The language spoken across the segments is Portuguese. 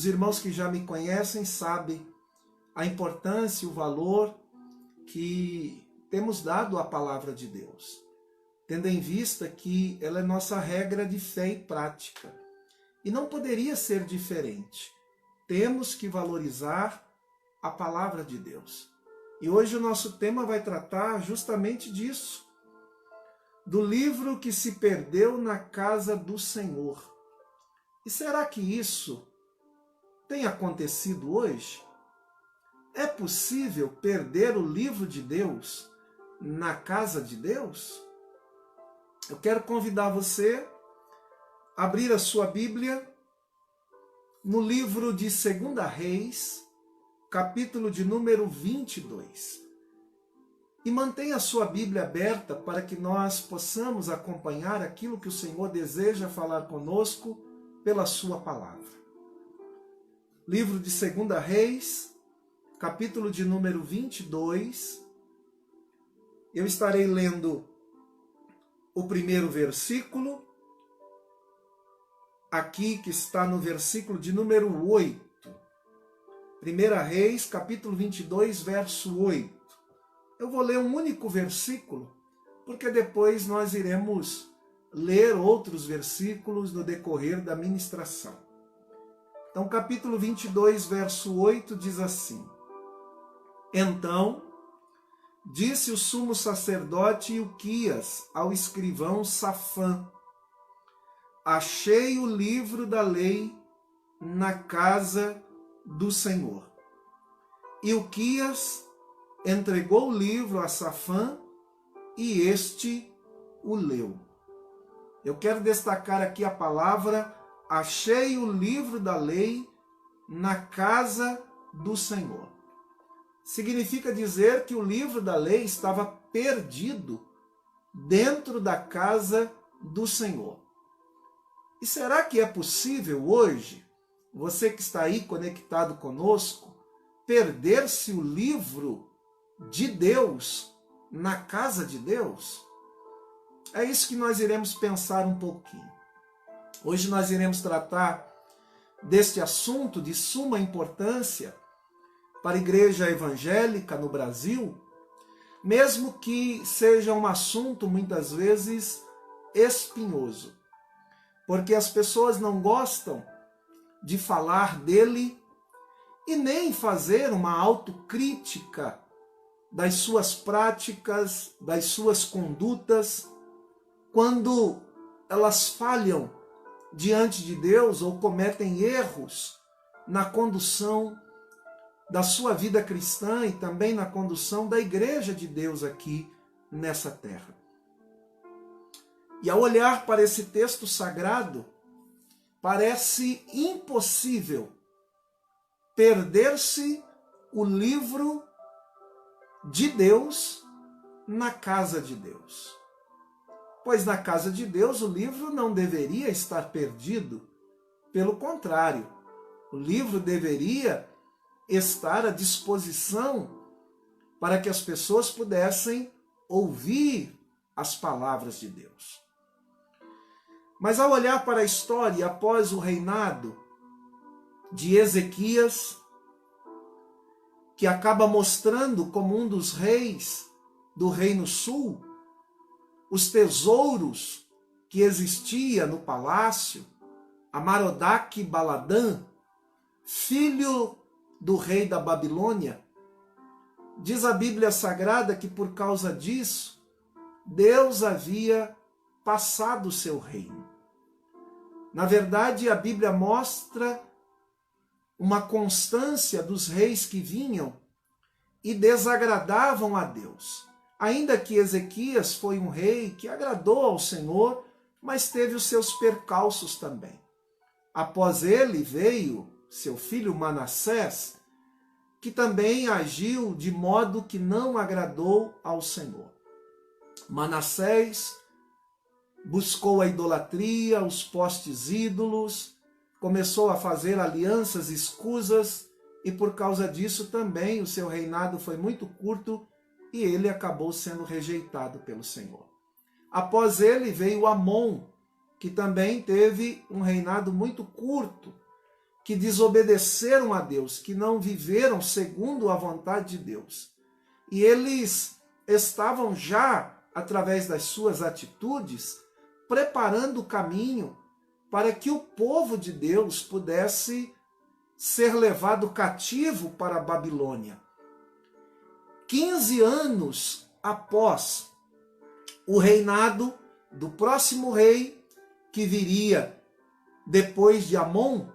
Os irmãos que já me conhecem sabem a importância e o valor que temos dado à palavra de Deus, tendo em vista que ela é nossa regra de fé e prática. E não poderia ser diferente. Temos que valorizar a palavra de Deus. E hoje o nosso tema vai tratar justamente disso, do livro que se perdeu na casa do Senhor. E será que isso tem acontecido hoje? É possível perder o livro de Deus na casa de Deus? Eu quero convidar você a abrir a sua Bíblia no livro de 2 Reis, capítulo de número 22. E mantenha a sua Bíblia aberta para que nós possamos acompanhar aquilo que o Senhor deseja falar conosco pela sua palavra. Livro de 2 Reis, capítulo de número 22. Eu estarei lendo o primeiro versículo, aqui que está no versículo de número 8. 1 Reis, capítulo 22, verso 8. Eu vou ler um único versículo, porque depois nós iremos ler outros versículos no decorrer da ministração. Então, capítulo 22, verso 8 diz assim: Então disse o sumo sacerdote Ilquias ao escrivão Safã: Achei o livro da lei na casa do Senhor. Ilquias entregou o livro a Safã e este o leu. Eu quero destacar aqui a palavra achei o livro da lei na casa do Senhor. Significa dizer que o livro da lei estava perdido dentro da casa do Senhor. E será que é possível hoje, você que está aí conectado conosco, perder-se o livro de Deus na casa de Deus? É isso que nós iremos pensar um pouquinho. Hoje nós iremos tratar deste assunto de suma importância para a igreja evangélica no Brasil, mesmo que seja um assunto muitas vezes espinhoso, porque as pessoas não gostam de falar dele e nem fazer uma autocrítica das suas práticas, das suas condutas, quando elas falham diante de Deus ou cometem erros na condução da sua vida cristã e também na condução da igreja de Deus aqui nessa terra. E ao olhar para esse texto sagrado, parece impossível perder-se o livro de Deus na casa de Deus. Pois na casa de Deus o livro não deveria estar perdido. Pelo contrário, o livro deveria estar à disposição para que as pessoas pudessem ouvir as palavras de Deus. Mas ao olhar para a história após o reinado de Ezequias, que acaba mostrando como um dos reis do Reino Sul, os tesouros que existia no palácio, a Marodaque Baladã, filho do rei da Babilônia, diz a Bíblia Sagrada que por causa disso, Deus havia passado o seu reino. Na verdade, a Bíblia mostra uma constância dos reis que vinham e desagradavam a Deus. Ainda que Ezequias foi um rei que agradou ao Senhor, mas teve os seus percalços também. Após ele veio seu filho Manassés, que também agiu de modo que não agradou ao Senhor. Manassés buscou a idolatria, os postes ídolos, começou a fazer alianças escusas e por causa disso também o seu reinado foi muito curto e ele acabou sendo rejeitado pelo Senhor. Após ele veio Amon, que também teve um reinado muito curto que desobedeceram a Deus, que não viveram segundo a vontade de Deus. E eles estavam já, através das suas atitudes, preparando o caminho para que o povo de Deus pudesse ser levado cativo para a Babilônia. 15 anos após o reinado do próximo rei que viria depois de Amon,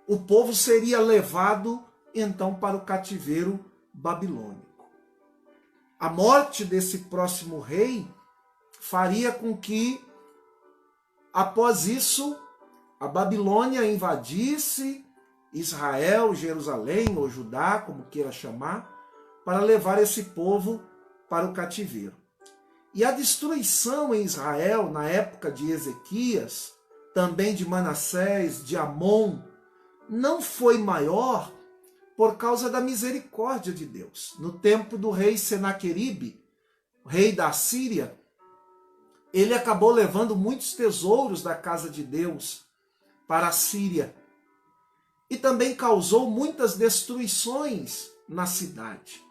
o povo seria levado então para o cativeiro babilônico. A morte desse próximo rei faria com que, após isso, a Babilônia invadisse Israel, Jerusalém ou Judá, como queira chamar, para levar esse povo para o cativeiro. E a destruição em Israel, na época de Ezequias, também de Manassés, de Amon, não foi maior por causa da misericórdia de Deus. No tempo do rei Senaqueribe, rei da Síria, ele acabou levando muitos tesouros da casa de Deus para a Síria e também causou muitas destruições na cidade.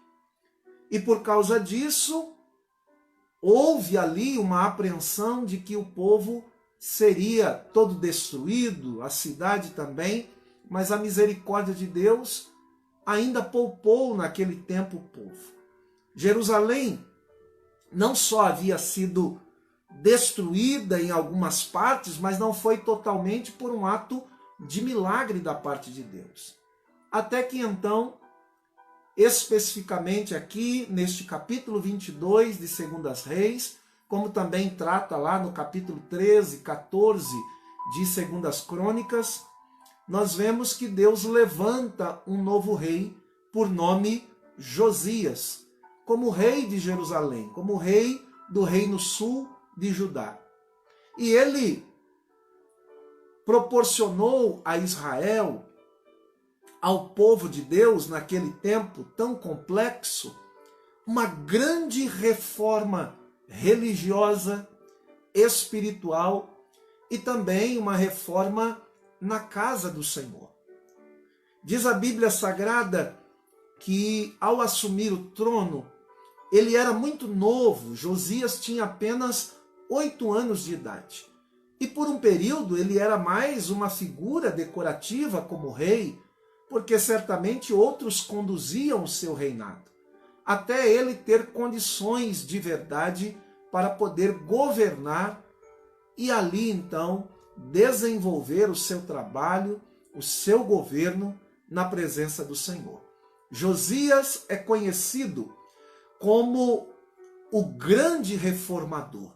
E por causa disso, houve ali uma apreensão de que o povo seria todo destruído, a cidade também, mas a misericórdia de Deus ainda poupou naquele tempo o povo. Jerusalém não só havia sido destruída em algumas partes, mas não foi totalmente por um ato de milagre da parte de Deus. Até que então, especificamente aqui neste capítulo 22 de Segundas Reis, como também trata lá no capítulo 13, 14 de Segundas Crônicas, nós vemos que Deus levanta um novo rei por nome Josias, como rei de Jerusalém, como rei do reino sul de Judá. E ele proporcionou a Israel, ao povo de Deus naquele tempo tão complexo, uma grande reforma religiosa, espiritual e também uma reforma na casa do Senhor. Diz a Bíblia Sagrada que ao assumir o trono, ele era muito novo. Josias tinha apenas 8 anos de idade. E por um período ele era mais uma figura decorativa como rei, porque certamente outros conduziam o seu reinado, até ele ter condições de verdade para poder governar e ali então desenvolver o seu trabalho, o seu governo na presença do Senhor. Josias é conhecido como o grande reformador.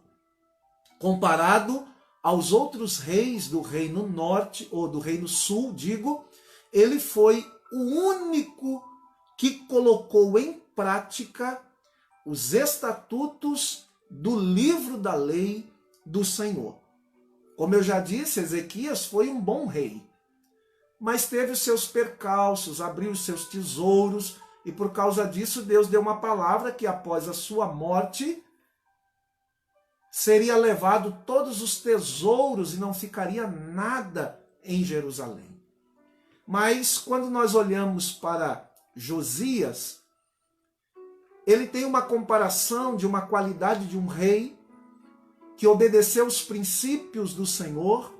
Comparado aos outros reis do reino norte, ou do reino sul, ele foi o único que colocou em prática os estatutos do livro da lei do Senhor. Como eu já disse, Ezequias foi um bom rei, mas teve os seus percalços, abriu os seus tesouros, e por causa disso Deus deu uma palavra que após a sua morte seria levado todos os tesouros e não ficaria nada em Jerusalém. Mas quando nós olhamos para Josias, ele tem uma comparação de uma qualidade de um rei que obedeceu os princípios do Senhor,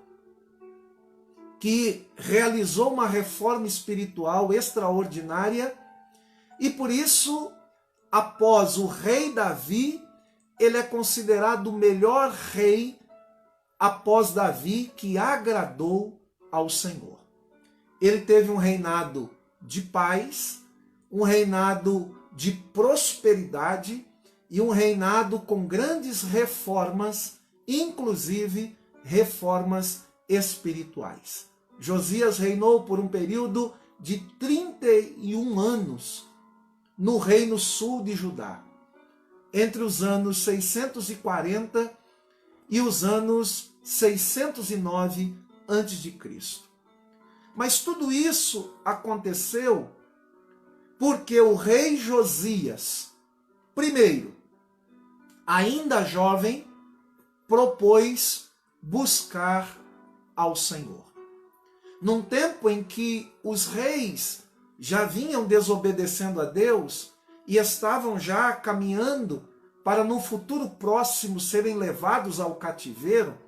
que realizou uma reforma espiritual extraordinária e por isso, após o rei Davi, ele é considerado o melhor rei após Davi que agradou ao Senhor. Ele teve um reinado de paz, um reinado de prosperidade e um reinado com grandes reformas, inclusive reformas espirituais. Josias reinou por um período de 31 anos no reino sul de Judá, entre os anos 640 e os anos 609 a.C. Mas tudo isso aconteceu porque o rei Josias, primeiro, ainda jovem, propôs buscar ao Senhor. Num tempo em que os reis já vinham desobedecendo a Deus e estavam já caminhando para no futuro próximo serem levados ao cativeiro,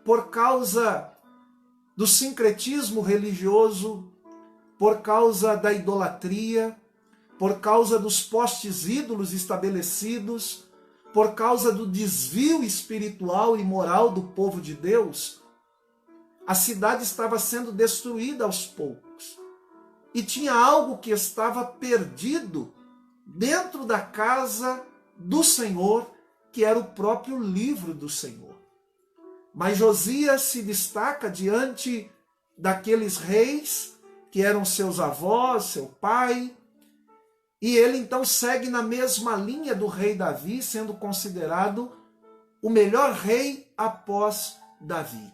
por causa do sincretismo religioso, por causa da idolatria, por causa dos postes ídolos estabelecidos, por causa do desvio espiritual e moral do povo de Deus, a cidade estava sendo destruída aos poucos. E tinha algo que estava perdido dentro da casa do Senhor, que era o próprio livro do Senhor. Mas Josias se destaca diante daqueles reis que eram seus avós, seu pai, e ele então segue na mesma linha do rei Davi, sendo considerado o melhor rei após Davi.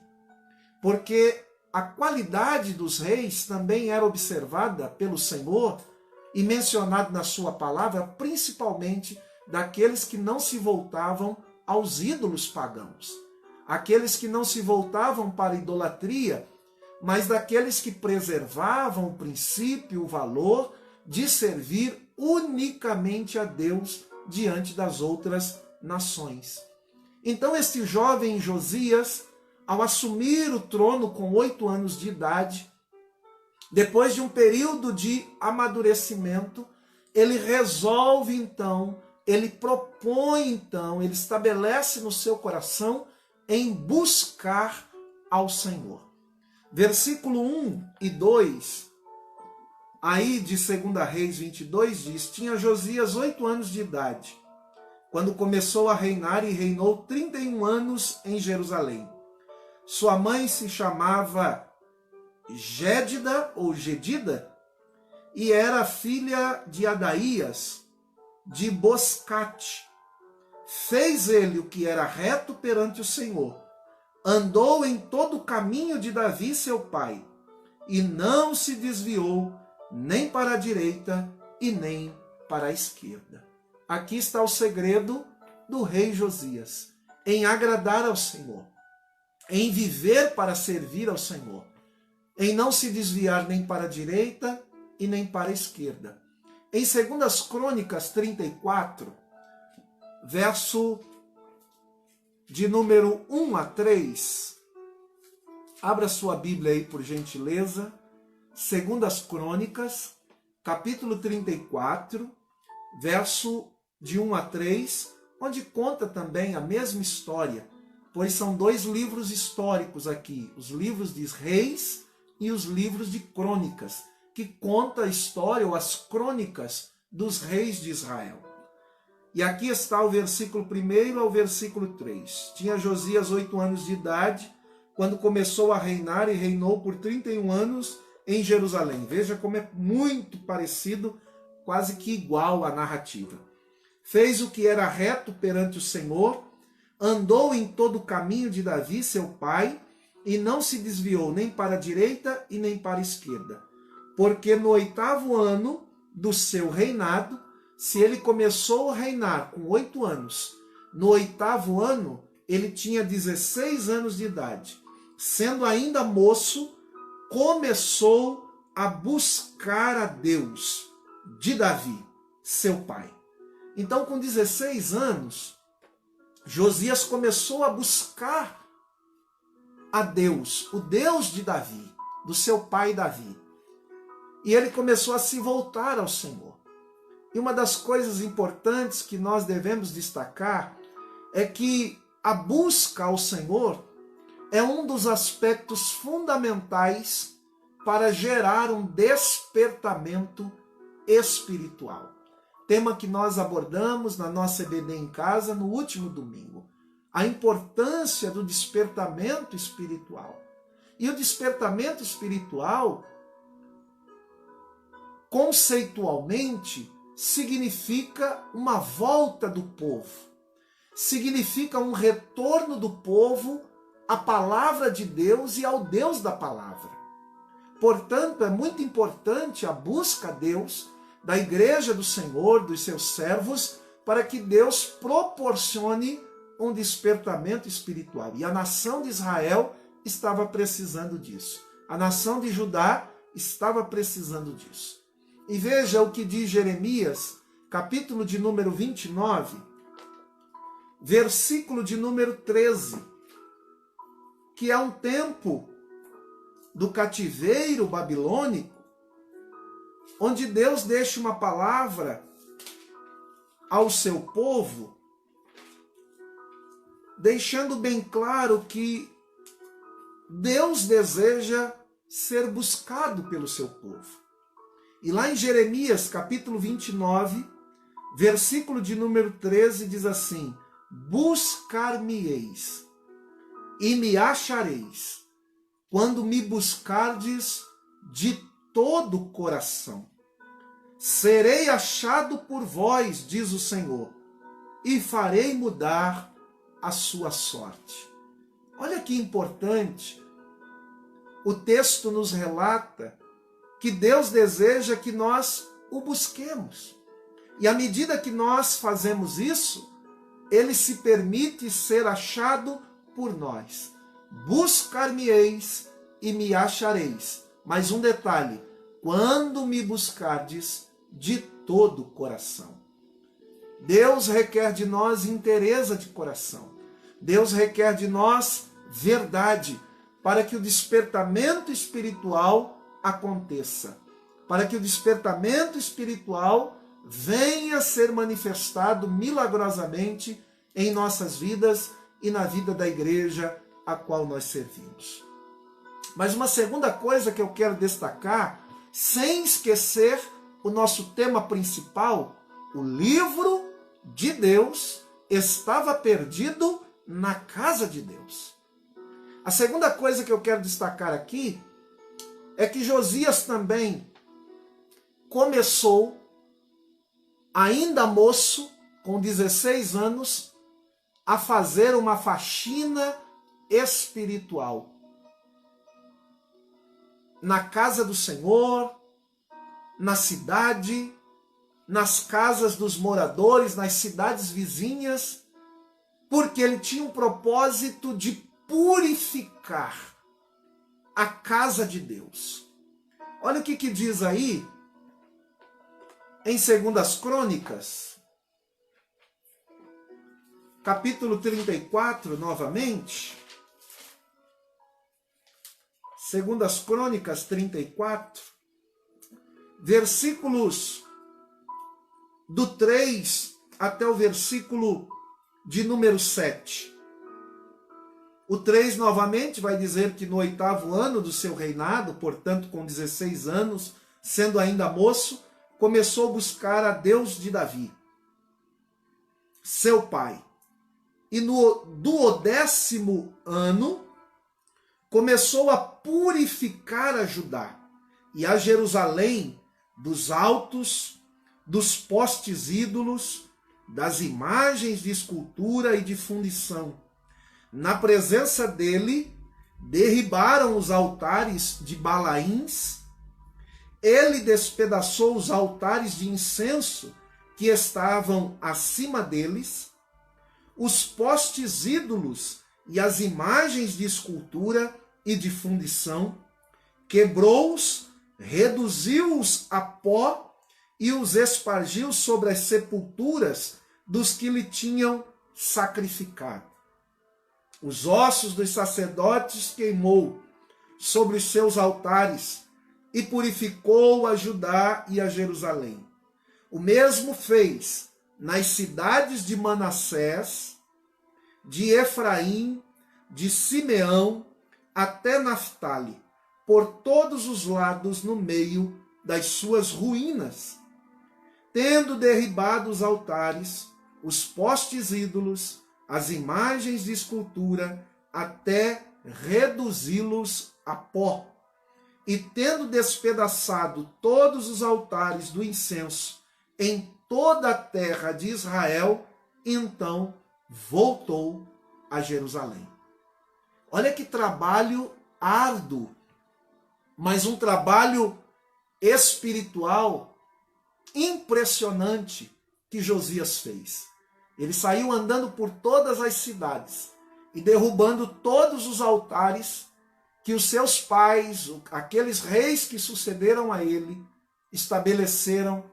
Porque a qualidade dos reis também era observada pelo Senhor e mencionado na sua palavra, principalmente daqueles que não se voltavam aos ídolos pagãos, aqueles que não se voltavam para a idolatria, mas daqueles que preservavam o princípio, o valor de servir unicamente a Deus diante das outras nações. Então este jovem Josias, ao assumir o trono com 8 anos de idade, depois de um período de amadurecimento, ele resolve então, ele propõe então, ele estabelece no seu coração em buscar ao Senhor. Versículo 1 e 2, aí de 2 Reis 22 diz: tinha Josias 8 anos de idade, quando começou a reinar, e reinou 31 anos em Jerusalém. Sua mãe se chamava Gédida ou Gedida, e era filha de Adaías, de Boscate. Fez ele o que era reto perante o Senhor, andou em todo o caminho de Davi seu pai, e não se desviou nem para a direita e nem para a esquerda. Aqui está o segredo do rei Josias, em agradar ao Senhor, em viver para servir ao Senhor, em não se desviar nem para a direita e nem para a esquerda. Em 2 Crônicas 34, verso de número 1 a 3, abra sua Bíblia aí por gentileza, 2 Crônicas, capítulo 34, verso de 1 a 3, onde conta também a mesma história, pois são 2 livros históricos aqui, os livros de Reis e os livros de Crônicas, que conta a história ou as crônicas dos reis de Israel. E aqui está o versículo 1 ao versículo 3. Tinha Josias 8 anos de idade, quando começou a reinar, e reinou por 31 anos em Jerusalém. Veja como é muito parecido, quase que igual a narrativa. Fez o que era reto perante o Senhor, andou em todo o caminho de Davi, seu pai, e não se desviou nem para a direita e nem para a esquerda. Porque no 8º ano do seu reinado, se ele começou a reinar com 8 anos, no 8º ano ele tinha 16 anos de idade. Sendo ainda moço, começou a buscar a Deus de Davi, seu pai. Então, com 16 anos, Josias começou a buscar a Deus, o Deus de Davi, do seu pai Davi. E ele começou a se voltar ao Senhor. E uma das coisas importantes que nós devemos destacar é que a busca ao Senhor é um dos aspectos fundamentais para gerar um despertamento espiritual. Tema que nós abordamos na nossa EBD em Casa no último domingo. A importância do despertamento espiritual. E o despertamento espiritual, conceitualmente, significa uma volta do povo. Significa um retorno do povo à palavra de Deus e ao Deus da palavra. Portanto, é muito importante a busca a Deus da igreja do Senhor, dos seus servos, para que Deus proporcione um despertamento espiritual. E a nação de Israel estava precisando disso. A nação de Judá estava precisando disso. E veja o que diz Jeremias, capítulo de número 29, versículo de número 13, que é um tempo do cativeiro babilônico, onde Deus deixa uma palavra ao seu povo, deixando bem claro que Deus deseja ser buscado pelo seu povo. E lá em Jeremias, capítulo 29, versículo de número 13, diz assim: buscar-me-eis e me achareis, quando me buscardes de todo o coração. Serei achado por vós, diz o Senhor, e farei mudar a sua sorte. Olha que importante. O texto nos relata que Deus deseja que nós o busquemos. E à medida que nós fazemos isso, ele se permite ser achado por nós. Buscar-me-eis e me achareis. Mais um detalhe: quando me buscardes de todo o coração. Deus requer de nós inteireza de coração. Deus requer de nós verdade, para que o despertamento espiritual aconteça. Para que o despertamento espiritual venha a ser manifestado milagrosamente em nossas vidas e na vida da igreja a qual nós servimos. Mas uma segunda coisa que eu quero destacar, sem esquecer o nosso tema principal: o livro de Deus estava perdido na casa de Deus. A segunda coisa que eu quero destacar aqui é que Josias também começou, ainda moço, com 16 anos, a fazer uma faxina espiritual na casa do Senhor, na cidade, nas casas dos moradores, nas cidades vizinhas, porque ele tinha um propósito de purificar a casa de Deus. Olha o que diz aí em 2 Crônicas, capítulo 34, novamente. 2 Crônicas 34, versículos do 3 até o versículo de número 7. O 3 novamente vai dizer que no 8º ano do seu reinado, portanto com 16 anos, sendo ainda moço, começou a buscar a Deus de Davi, seu pai. E do 10º ano, começou a purificar a Judá e a Jerusalém dos altos, dos postes ídolos, das imagens de escultura e de fundição. Na presença dele, derribaram os altares de Balaíns. Ele despedaçou os altares de incenso que estavam acima deles, os postes ídolos e as imagens de escultura e de fundição, quebrou-os, reduziu-os a pó e os espargiu sobre as sepulturas dos que lhe tinham sacrificado. Os ossos dos sacerdotes queimou sobre os seus altares e purificou a Judá e a Jerusalém. O mesmo fez nas cidades de Manassés, de Efraim, de Simeão, até Naftali, por todos os lados no meio das suas ruínas, tendo derribado os altares, os postes ídolos, as imagens de escultura, até reduzi-los a pó, e tendo despedaçado todos os altares do incenso em toda a terra de Israel, então voltou a Jerusalém. Olha que trabalho árduo, mas um trabalho espiritual impressionante que Josias fez. Ele saiu andando por todas as cidades e derrubando todos os altares que os seus pais, aqueles reis que sucederam a ele, estabeleceram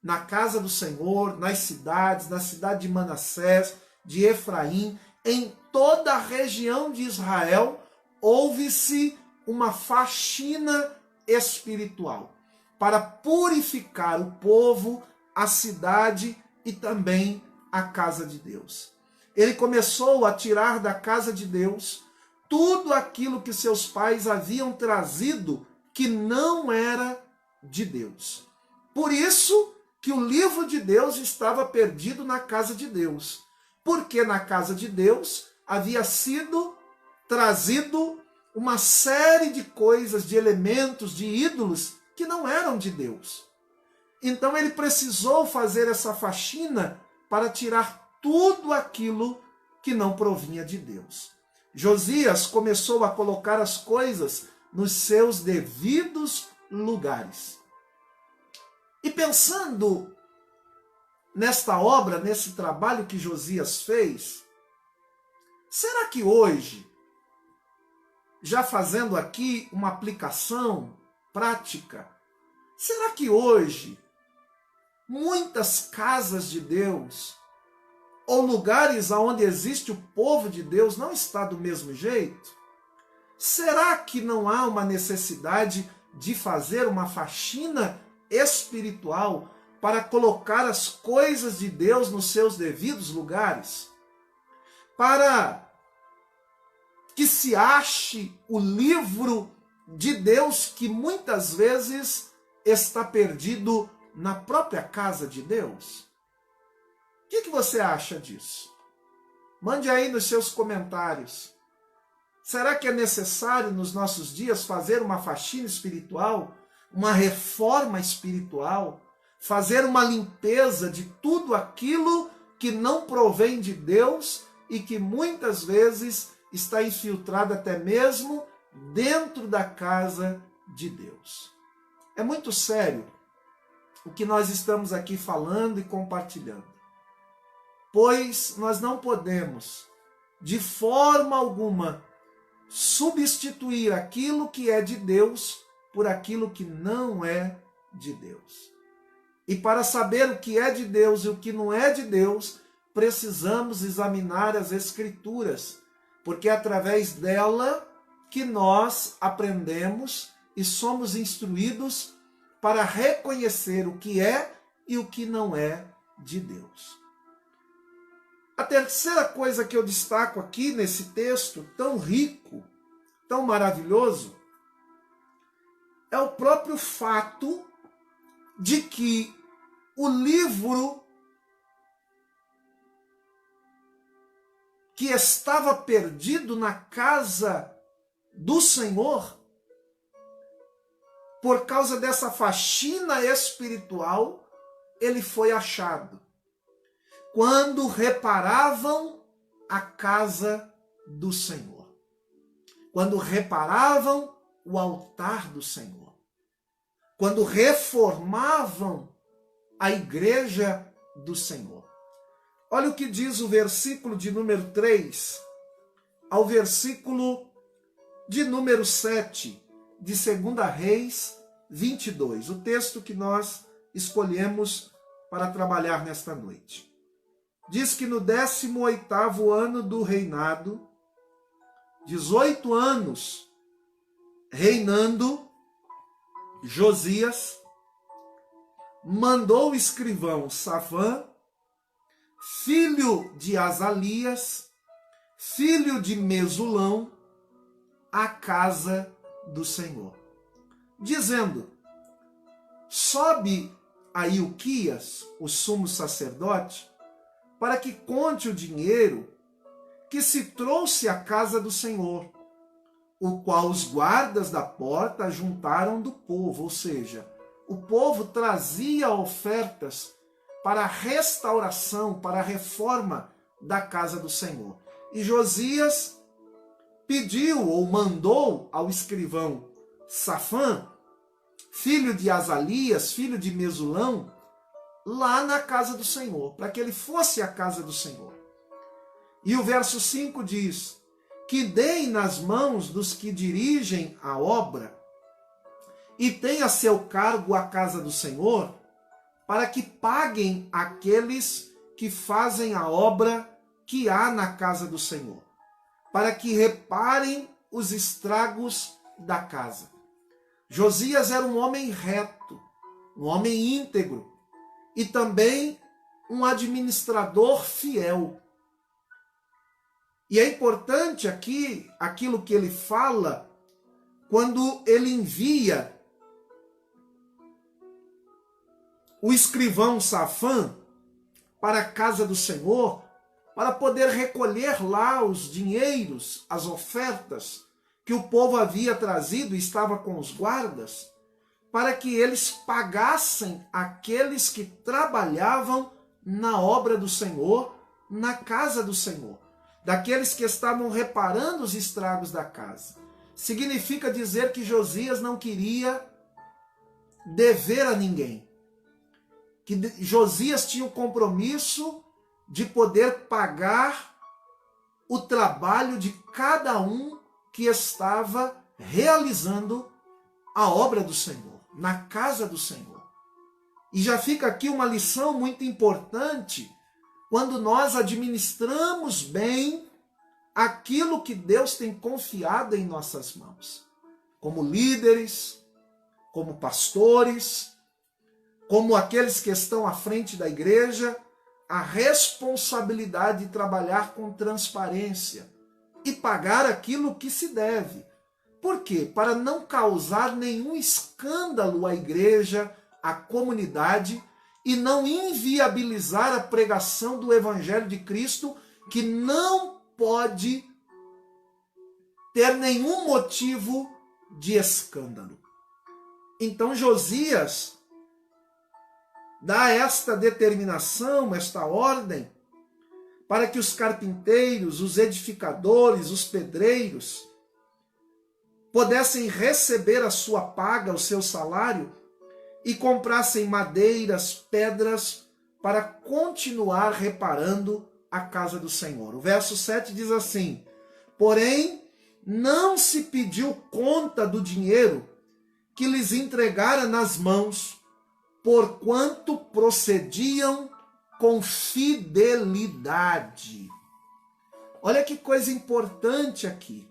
na casa do Senhor, nas cidades, na cidade de Manassés, de Efraim, em toda a região de Israel, houve-se uma faxina espiritual para purificar o povo, a cidade e também a casa de Deus. Ele começou a tirar da casa de Deus tudo aquilo que seus pais haviam trazido que não era de Deus. Por isso que o livro de Deus estava perdido na casa de Deus, porque na casa de Deus havia sido trazido uma série de coisas, de elementos, de ídolos que não eram de Deus. Então ele precisou fazer essa faxina para tirar tudo aquilo que não provinha de Deus. Josias começou a colocar as coisas nos seus devidos lugares. E pensando nesta obra, nesse trabalho que Josias fez, será que hoje, já fazendo aqui uma aplicação prática, será que hoje muitas casas de Deus ou lugares onde existe o povo de Deus não está do mesmo jeito? Será que não há uma necessidade de fazer uma faxina espiritual para colocar as coisas de Deus nos seus devidos lugares? Para que se ache o livro de Deus que muitas vezes está perdido na própria casa de Deus? O que você acha disso? Mande aí nos seus comentários. Será que é necessário nos nossos dias fazer uma faxina espiritual, uma reforma espiritual, fazer uma limpeza de tudo aquilo que não provém de Deus e que muitas vezes está infiltrado até mesmo dentro da casa de Deus? É muito sério o que nós estamos aqui falando e compartilhando, pois nós não podemos, de forma alguma, substituir aquilo que é de Deus por aquilo que não é de Deus. E para saber o que é de Deus e o que não é de Deus, precisamos examinar as Escrituras, porque é através dela que nós aprendemos e somos instruídos para reconhecer o que é e o que não é de Deus. A terceira coisa que eu destaco aqui nesse texto tão rico, tão maravilhoso, é o próprio fato de que o livro que estava perdido na casa do Senhor, por causa dessa faxina espiritual, ele foi achado quando reparavam a casa do Senhor, quando reparavam o altar do Senhor, quando reformavam a igreja do Senhor. Olha o que diz o versículo de número 3 ao versículo de número 7 de 2 Reis 22, o texto que nós escolhemos para trabalhar nesta noite. Diz que no 18º ano do reinado, 18 anos reinando, Josias mandou o escrivão Safã, filho de Azalias, filho de Mesulão, à casa do Senhor, dizendo: sobe a Ilquias, o sumo sacerdote, para que conte o dinheiro que se trouxe à casa do Senhor, o qual os guardas da porta juntaram do povo, ou seja, o povo trazia ofertas para a restauração, para a reforma da casa do Senhor. E Josias pediu ou mandou ao escrivão Safã, filho de Azalias, filho de Mesulão, lá na casa do Senhor, para que ele fosse à casa do Senhor. E o verso 5 diz que deem nas mãos dos que dirigem a obra e têm a seu cargo a casa do Senhor, para que paguem aqueles que fazem a obra que há na casa do Senhor, para que reparem os estragos da casa. Josias era um homem reto, um homem íntegro e também um administrador fiel. E é importante aqui aquilo que ele fala quando ele envia o escrivão Safã para a casa do Senhor para poder recolher lá os dinheiros, as ofertas que o povo havia trazido e estava com os guardas, para que eles pagassem aqueles que trabalhavam na obra do Senhor, na casa do Senhor, daqueles que estavam reparando os estragos da casa. Significa dizer que Josias não queria dever a ninguém, que Josias tinha o compromisso de poder pagar o trabalho de cada um que estava realizando a obra do Senhor, na casa do Senhor. E já fica aqui uma lição muito importante quando nós administramos bem aquilo que Deus tem confiado em nossas mãos, como líderes, como pastores, como aqueles que estão à frente da igreja, a responsabilidade de trabalhar com transparência e pagar aquilo que se deve. Por quê? Para não causar nenhum escândalo à igreja, à comunidade, e não inviabilizar a pregação do Evangelho de Cristo, que não pode ter nenhum motivo de escândalo. Então Josias dá esta determinação, esta ordem, para que os carpinteiros, os edificadores, os pedreiros pudessem receber a sua paga, o seu salário, e comprassem madeiras, pedras, para continuar reparando a casa do Senhor. O verso 7 diz assim: porém, não se pediu conta do dinheiro que lhes entregara nas mãos, porquanto procediam com fidelidade. Olha que coisa importante aqui.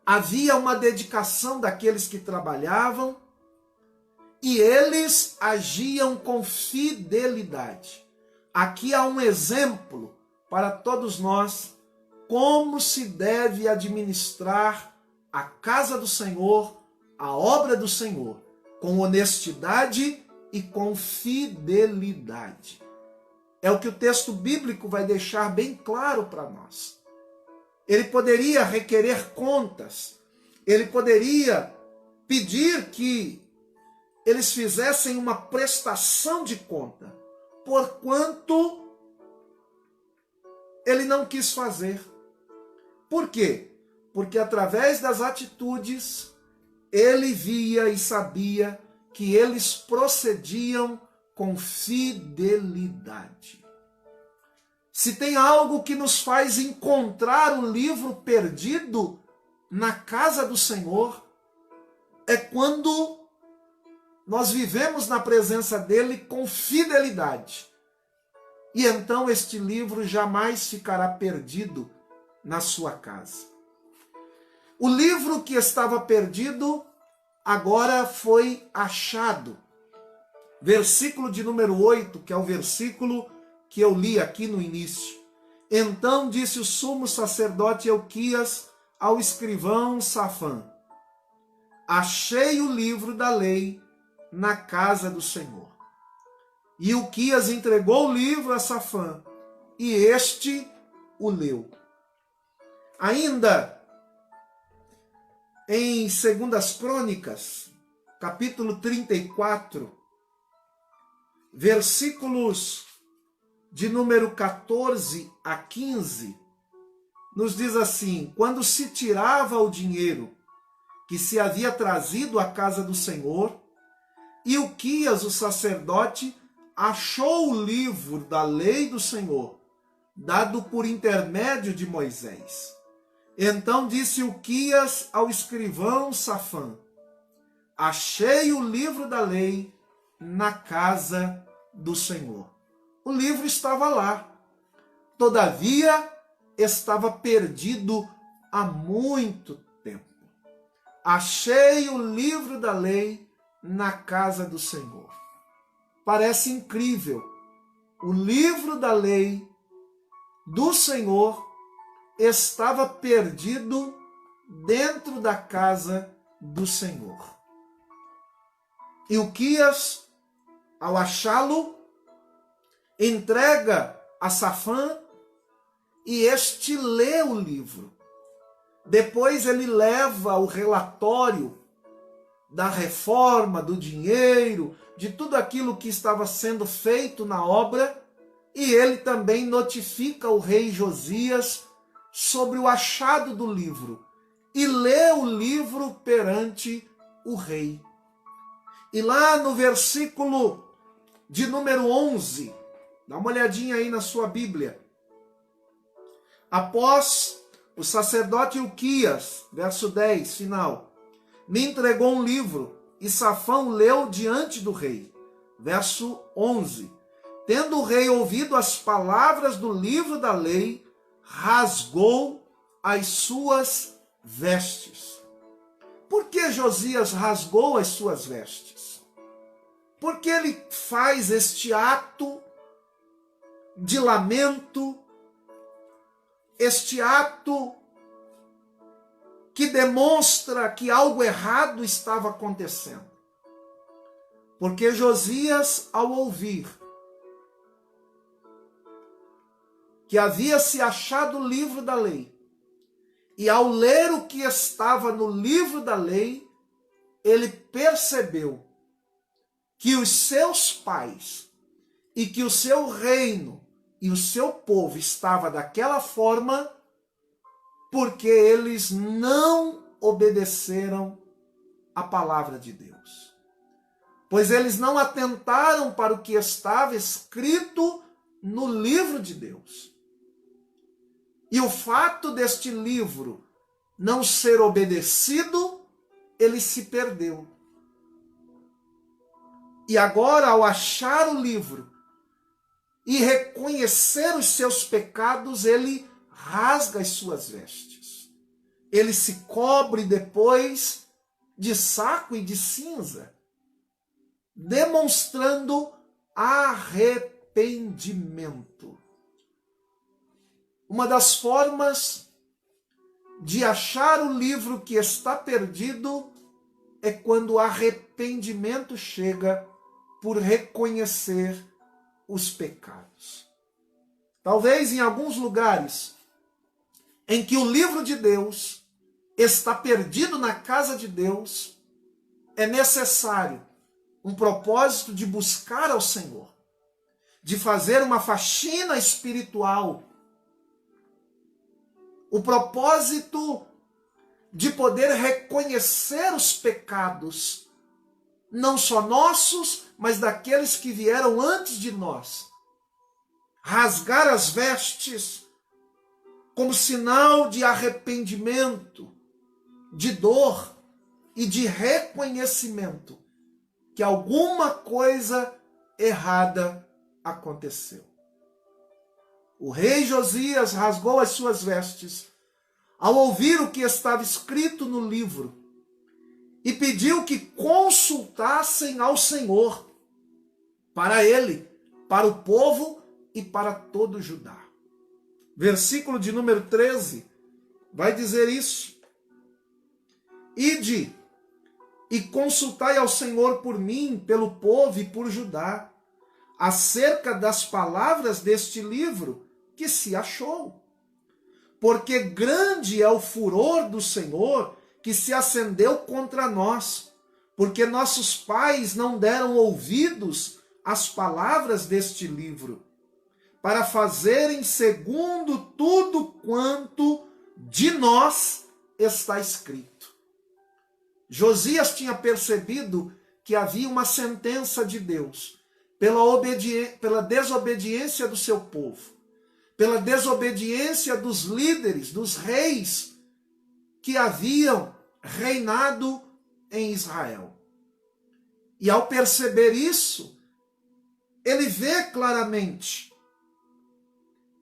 Havia uma dedicação daqueles que trabalhavam e eles agiam com fidelidade. Aqui há um exemplo para todos nós como se deve administrar a casa do Senhor, a obra do Senhor, com honestidade e com fidelidade. É o que o texto bíblico vai deixar bem claro para nós. Ele poderia requerer contas, ele poderia pedir que eles fizessem uma prestação de conta, porquanto ele não quis fazer. Por quê? Porque através das atitudes, ele via e sabia que eles procediam com fidelidade. Se tem algo que nos faz encontrar o livro perdido na casa do Senhor, é quando nós vivemos na presença dele com fidelidade. E então este livro jamais ficará perdido na sua casa. O livro que estava perdido agora foi achado. Versículo de número 8, que é o versículo que eu li aqui no início. Então disse o sumo sacerdote Elquias ao escrivão Safã: achei o livro da lei na casa do Senhor. E Elquias entregou o livro a Safã, e este o leu. Ainda em 2 Crônicas, capítulo 34, versículos de número 14 a 15, nos diz assim: quando se tirava o dinheiro que se havia trazido à casa do Senhor, Ilquias, o sacerdote, achou o livro da lei do Senhor, dado por intermédio de Moisés. Então disse Uquias ao escrivão Safã: achei o livro da lei na casa do Senhor. O livro estava lá, todavia estava perdido há muito tempo. Achei o livro da lei na casa do Senhor. Parece incrível. O livro da lei do Senhor estava perdido dentro da casa do Senhor. E Uquias, ao achá-lo, entrega a Safã e este lê o livro. Depois ele leva o relatório da reforma, do dinheiro, de tudo aquilo que estava sendo feito na obra, e ele também notifica o rei Josias sobre o achado do livro, e lê o livro perante o rei. E lá no versículo de número 11, dá uma olhadinha aí na sua Bíblia. Após o sacerdote Uquias, verso 10, final, me entregou um livro, e Safã leu diante do rei. Verso 11. Tendo o rei ouvido as palavras do livro da lei, rasgou as suas vestes. Por que Josias rasgou as suas vestes? Porque ele faz este ato de lamento, este ato que demonstra que algo errado estava acontecendo. Porque Josias, ao ouvir que havia se achado o livro da lei, e ao ler o que estava no livro da lei, ele percebeu que os seus pais e que o seu reino e o seu povo estava daquela forma porque eles não obedeceram a palavra de Deus. Pois eles não atentaram para o que estava escrito no livro de Deus. E o fato deste livro não ser obedecido, ele se perdeu. E agora, ao achar o livro e reconhecer os seus pecados, ele rasga as suas vestes. Ele se cobre depois de saco e de cinza, demonstrando arrependimento. Uma das formas de achar o livro que está perdido é quando o arrependimento chega por reconhecer os pecados. Talvez em alguns lugares em que o livro de Deus está perdido na casa de Deus, é necessário um propósito de buscar ao Senhor, de fazer uma faxina espiritual, o propósito de poder reconhecer os pecados, não só nossos, mas daqueles que vieram antes de nós. Rasgar as vestes como sinal de arrependimento, de dor e de reconhecimento que alguma coisa errada aconteceu. O rei Josias rasgou as suas vestes ao ouvir o que estava escrito no livro e pediu que consultassem ao Senhor, para ele, para o povo e para todo Judá. Versículo de número 13 vai dizer isso. Ide e consultai ao Senhor por mim, pelo povo e por Judá, acerca das palavras deste livro que se achou. Porque grande é o furor do Senhor que se acendeu contra nós, porque nossos pais não deram ouvidos às palavras deste livro, para fazerem segundo tudo quanto de nós está escrito. Josias tinha percebido que havia uma sentença de Deus pela desobediência do seu povo, pela desobediência dos líderes, dos reis que haviam reinado em Israel. E ao perceber isso, ele vê claramente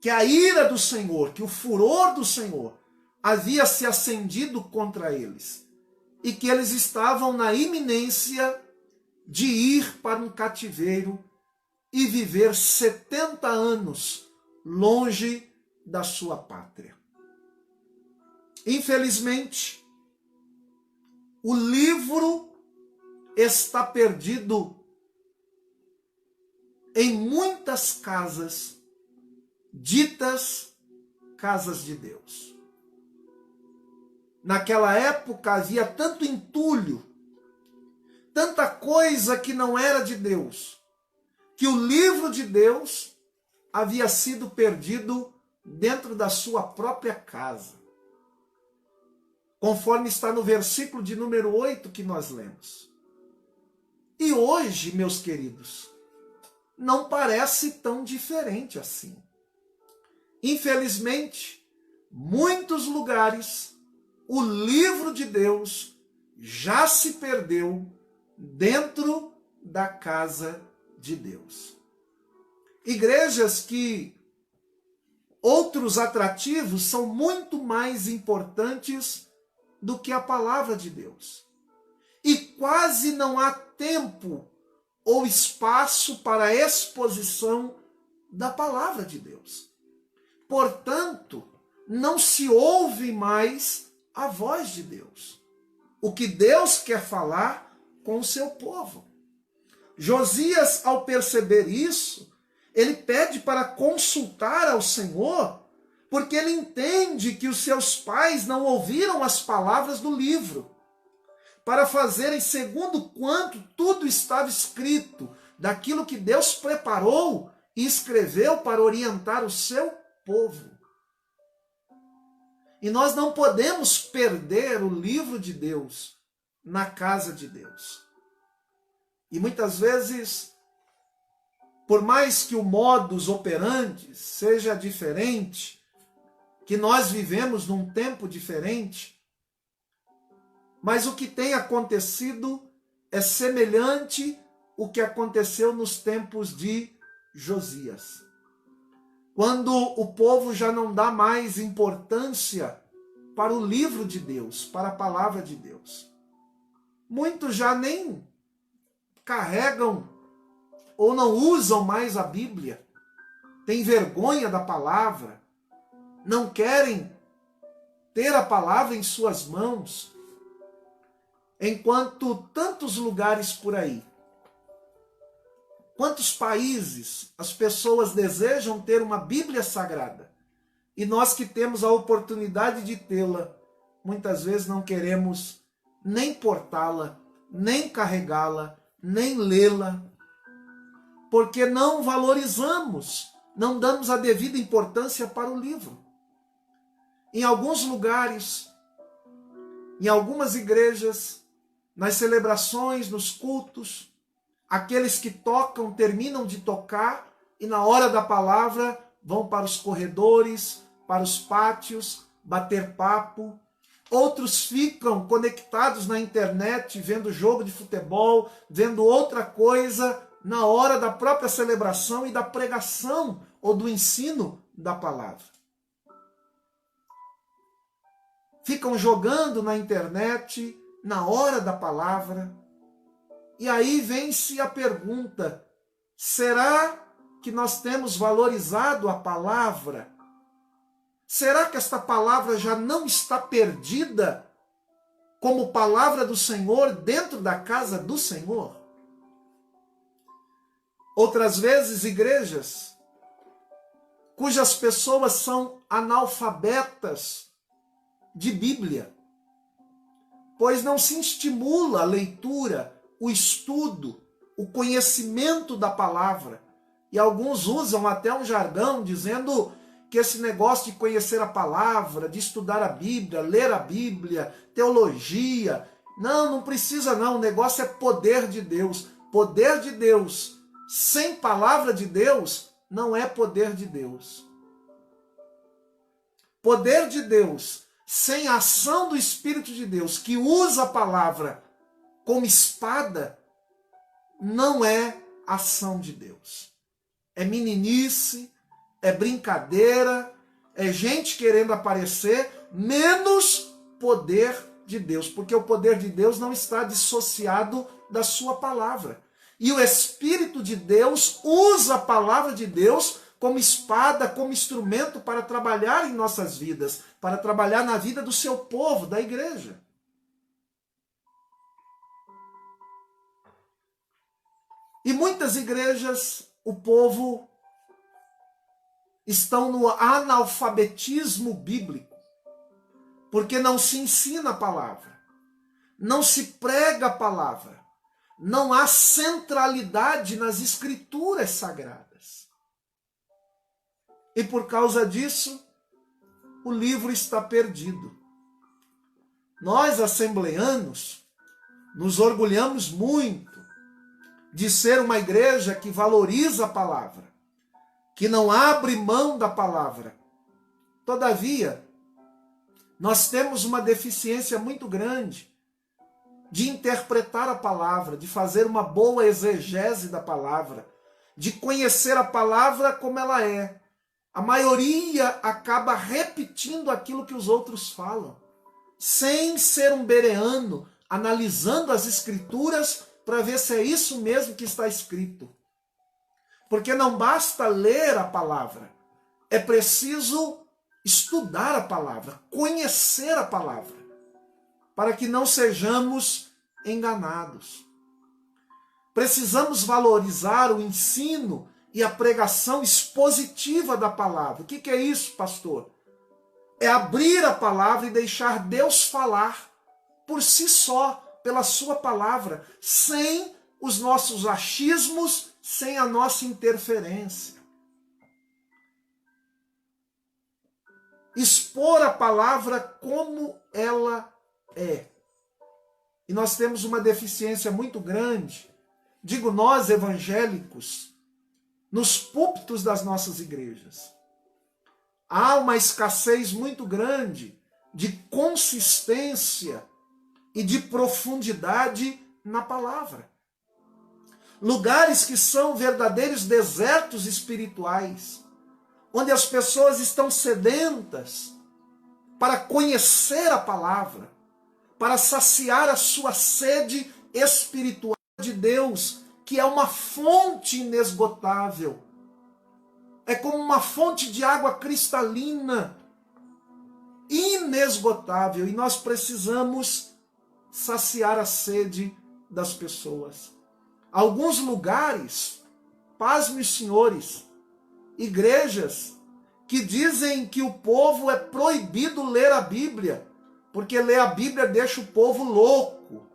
que a ira do Senhor, que o furor do Senhor havia se acendido contra eles e que eles estavam na iminência de ir para um cativeiro e viver 70 anos longe da sua pátria. Infelizmente, o livro está perdido em muitas casas ditas casas de Deus. Naquela época havia tanto entulho, tanta coisa que não era de Deus, que o livro de Deus havia sido perdido dentro da sua própria casa. Conforme está no versículo de número 8 que nós lemos. E hoje, meus queridos, não parece tão diferente assim. Infelizmente, muitos lugares, o livro de Deus já se perdeu dentro da casa de Deus. Igrejas que outros atrativos são muito mais importantes do que a palavra de Deus. E quase não há tempo ou espaço para a exposição da palavra de Deus. Portanto, não se ouve mais a voz de Deus. O que Deus quer falar com o seu povo. Josias, ao perceber isso, ele pede para consultar ao Senhor, porque ele entende que os seus pais não ouviram as palavras do livro, para fazerem segundo quanto tudo estava escrito, daquilo que Deus preparou e escreveu para orientar o seu povo. E nós não podemos perder o livro de Deus na casa de Deus. E muitas vezes, por mais que o modus operandi seja diferente, que nós vivemos num tempo diferente, mas o que tem acontecido é semelhante ao que aconteceu nos tempos de Josias. Quando o povo já não dá mais importância para o livro de Deus, para a palavra de Deus. Muitos já nem carregam ou não usam mais a Bíblia, têm vergonha da palavra, não querem ter a palavra em suas mãos, enquanto tantos lugares por aí, quantos países as pessoas desejam ter uma Bíblia Sagrada, e nós que temos a oportunidade de tê-la, muitas vezes não queremos nem portá-la, nem carregá-la, nem lê-la, porque não valorizamos, não damos a devida importância para o livro. Em alguns lugares, em algumas igrejas, nas celebrações, nos cultos, aqueles que tocam terminam de tocar e na hora da palavra vão para os corredores, para os pátios, bater papo. Outros ficam conectados na internet, vendo jogo de futebol, vendo outra coisa, na hora da própria celebração e da pregação ou do ensino da palavra. Ficam jogando na internet, na hora da palavra. E aí vem-se a pergunta: será que nós temos valorizado a palavra? Será que esta palavra já não está perdida como palavra do Senhor dentro da casa do Senhor? Outras vezes, igrejas cujas pessoas são analfabetas de Bíblia, pois não se estimula a leitura, o estudo, o conhecimento da palavra. E alguns usam até um jargão dizendo que esse negócio de conhecer a palavra, de estudar a Bíblia, ler a Bíblia, teologia, não precisa não, o negócio é poder de Deus. Poder de Deus sem palavra de Deus não é poder de Deus. Poder de Deus sem a ação do Espírito de Deus, que usa a palavra como espada, não é ação de Deus. É meninice, é brincadeira, é gente querendo aparecer, menos poder de Deus, porque o poder de Deus não está dissociado da sua palavra. E o Espírito de Deus usa a palavra de Deus como espada, como instrumento para trabalhar em nossas vidas, para trabalhar na vida do seu povo, da igreja. E muitas igrejas, o povo estão no analfabetismo bíblico, porque não se ensina a palavra, não se prega a palavra, não há centralidade nas escrituras sagradas. E por causa disso, o livro está perdido. Nós, assembleanos, nos orgulhamos muito de ser uma igreja que valoriza a palavra, que não abre mão da palavra. Todavia, nós temos uma deficiência muito grande de interpretar a palavra, de fazer uma boa exegese da palavra, de conhecer a palavra como ela é. A maioria acaba repetindo aquilo que os outros falam, sem ser um bereano, analisando as escrituras para ver se é isso mesmo que está escrito. Porque não basta ler a palavra, é preciso estudar a palavra, conhecer a palavra, para que não sejamos enganados. Precisamos valorizar o ensino e a pregação expositiva da palavra. O que é isso, pastor? É abrir a palavra e deixar Deus falar por si só, pela sua palavra, sem os nossos achismos, sem a nossa interferência. Expor a palavra como ela é. E nós temos uma deficiência muito grande, digo nós evangélicos, nos púlpitos das nossas igrejas. Há uma escassez muito grande de consistência e de profundidade na palavra. Lugares que são verdadeiros desertos espirituais, onde as pessoas estão sedentas para conhecer a palavra, para saciar a sua sede espiritual de Deus, que é uma fonte inesgotável. É como uma fonte de água cristalina, inesgotável, e nós precisamos saciar a sede das pessoas. Alguns lugares, pasmem os senhores, igrejas que dizem que o povo é proibido ler a Bíblia, porque ler a Bíblia deixa o povo louco.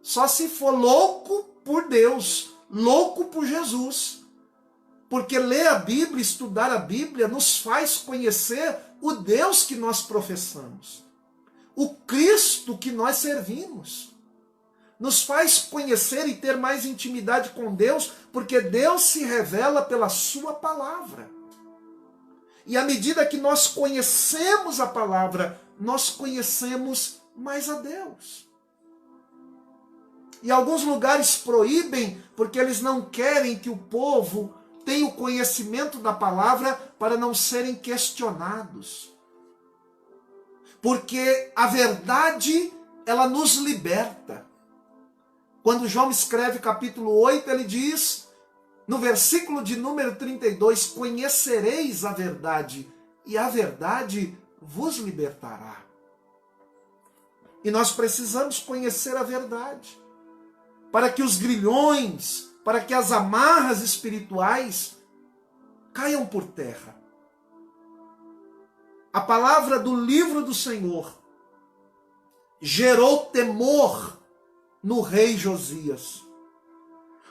Só se for louco por Deus, louco por Jesus. Porque ler a Bíblia, estudar a Bíblia, nos faz conhecer o Deus que nós professamos, o Cristo que nós servimos. Nos faz conhecer e ter mais intimidade com Deus, porque Deus se revela pela sua palavra. E à medida que nós conhecemos a palavra, nós conhecemos mais a Deus. E alguns lugares proíbem, porque eles não querem que o povo tenha o conhecimento da palavra para não serem questionados. Porque a verdade, ela nos liberta. Quando João escreve capítulo 8, ele diz, no versículo de número 32, conhecereis a verdade, e a verdade vos libertará. E nós precisamos conhecer a verdade, para que os grilhões, para que as amarras espirituais caiam por terra. A palavra do livro do Senhor gerou temor no rei Josias.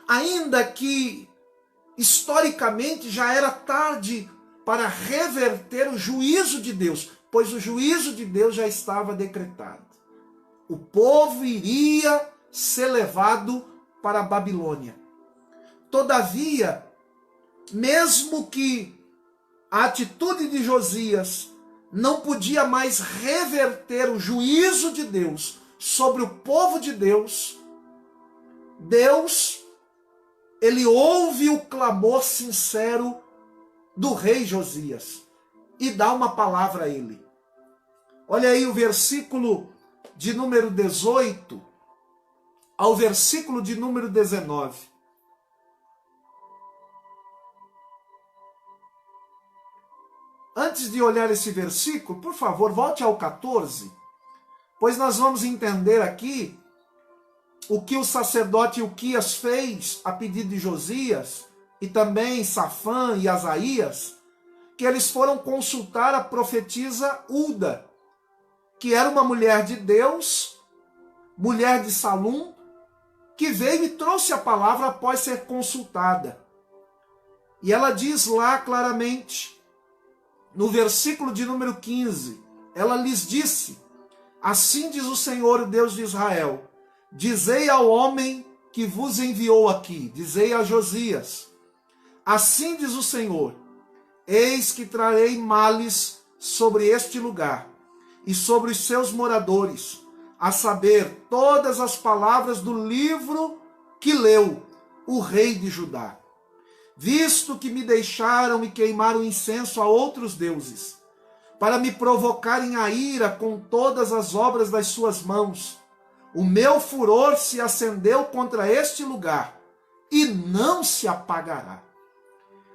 Ainda que historicamente já era tarde para reverter o juízo de Deus, pois o juízo de Deus já estava decretado. O povo iria ser levado para a Babilônia. Todavia, mesmo que a atitude de Josias não podia mais reverter o juízo de Deus sobre o povo de Deus, Deus, ele ouve o clamor sincero do rei Josias e dá uma palavra a ele. Olha aí o versículo de número 18 ao versículo de número 19. Antes de olhar esse versículo, por favor, volte ao 14, pois nós vamos entender aqui o que o sacerdote Ilquias fez a pedido de Josias, e também Safã e Asaías, que eles foram consultar a profetisa Hulda, que era uma mulher de Deus, mulher de Salum, que veio e trouxe a palavra após ser consultada. E ela diz lá claramente, no versículo de número 15, ela lhes disse: assim diz o Senhor, o Deus de Israel, dizei ao homem que vos enviou aqui, dizei a Josias, assim diz o Senhor, eis que trarei males sobre este lugar e sobre os seus moradores, a saber, todas as palavras do livro que leu o rei de Judá. Visto que me deixaram e queimaram incenso a outros deuses, para me provocarem a ira com todas as obras das suas mãos, o meu furor se acendeu contra este lugar e não se apagará.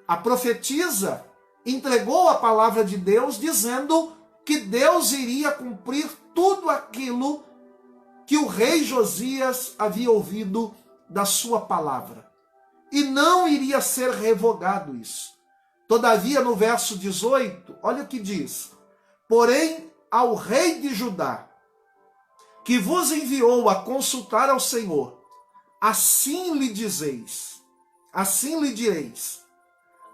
A profetisa entregou a palavra de Deus, dizendo que Deus iria cumprir tudo aquilo que o rei Josias havia ouvido da sua palavra. E não iria ser revogado isso. Todavia, no verso 18, olha o que diz: porém, ao rei de Judá, que vos enviou a consultar ao Senhor, assim lhe dizeis, assim lhe direis,